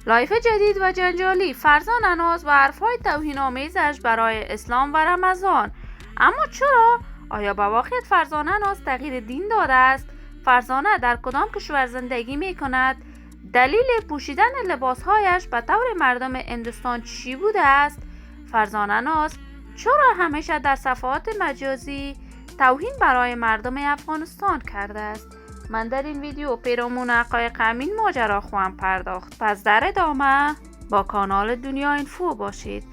لایف جدید و جنجالی فرزان اناز و حرفهای توهین‌آمیزش برای اسلام و رمضان. اما چرا؟ آیا با واقعیت فرزانه اناز تغییر دین داده است؟ فرزانه در کدام کشور زندگی می کند؟ دلیل پوشیدن لباسهایش به طور مردم هندوستان چی بوده است؟ فرزانه اناز چرا همیشه در صفحات مجازی توهین برای مردم افغانستان کرده است؟ من در این ویدیو پیرامون حقایق همین ماجرا خواهم پرداخت. پس در ادامه با کانال دنیا اینفو باشید.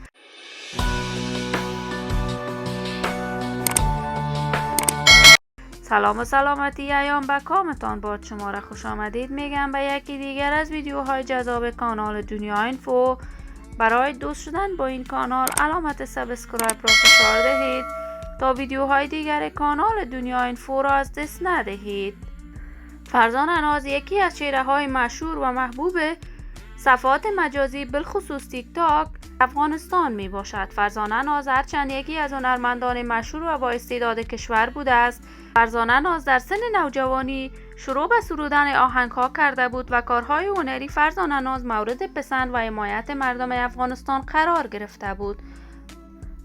سلام و سلامتی ایام به کامتان باد. شما را خوش آمدید میگم به یکی دیگر از ویدیوهای جذاب کانال دنیا اینفو. برای دوست شدن با این کانال علامت سابسکرایب را فشار دهید تا ویدیوهای دیگر کانال دنیا اینفو را از دست ندهید. فرزان اناز یکی از چهره‌های مشهور و محبوب صفحات مجازی بالخصوص تیک تاک افغانستان می باشد. فرزان اناز هرچند یکی از هنرمندان مشهور و با استعداد کشور بوده است، فرزان اناز در سن نوجوانی شروع به سرودن آهنگ‌ها کرده بود و کارهای هنری فرزان اناز مورد پسند و حمایت مردم افغانستان قرار گرفته بود.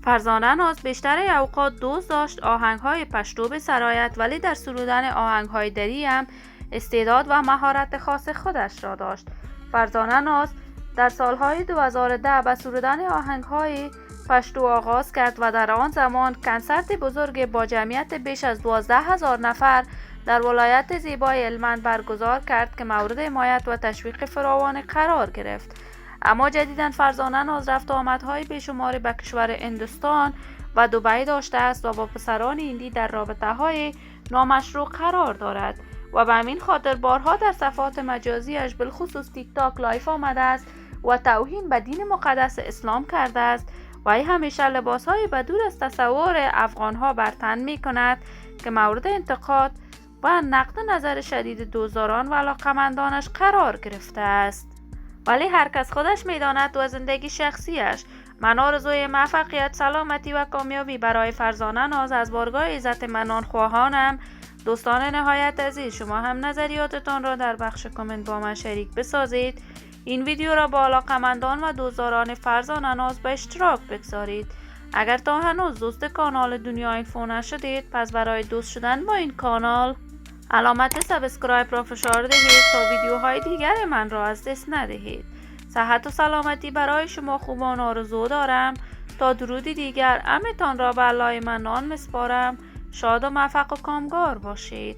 فرزان اناز بیشتر اوقات دوست داشت آهنگ‌های پشتو به سرایت، ولی در سرودن آهنگ‌های دری هم استعداد و مهارت خاص خودش را داشت. فرزان اناز در سالهای 2010 به سرودن آهنگ‌های پشتو آغاز کرد و در آن زمان کنسرت بزرگ با جمعیت بیش از 12,000 نفر در ولایت زیبای هلمند برگزار کرد که مورد حمایت و تشویق فراوان قرار گرفت. اما جدیداً فرزان اناز رفت و آمدهای بیشماری به کشور هندوستان و دبی داشته است و با پسران هندی در رابطه‌های نامشروع قرار دارد و به همین خاطر بارها در صفحات مجازیش بالخصوص تیک تاک لایف آمده است و توهین به دین مقدس اسلام کرده است و ای همیشه لباسهای بدور از تصور افغانها بر تن می کند که مورد انتقاد و نقد نظر شدید دوزاران و علاقمندانش قرار گرفته است. ولی هر کس خودش میداند و زندگی شخصیش. من آرزوی موفقیت، سلامتی و کامیابی برای فرزان اناز از بارگاه عزت منان خواهانم. دوستان نهایت عزیز، شما هم نظریاتتان را در بخش کامنت با من شریک بسازید. این ویدیو را با علاقمندان و دوستداران فرزان اناز به اشتراک بگذارید. اگر تا هنوز دوست کانال دنیا اینفو نشدید، پس برای دوست شدن با این کانال علامت سابسکرایب را فشار دهید تا ویدیوهای دیگر من را از دست ندهید. صحت و سلامتی برای شما خوبان آرزو دارم. تا درودی دیگر امتان را به الله منان مسپارم. شاد و موفق و کامگار باشید.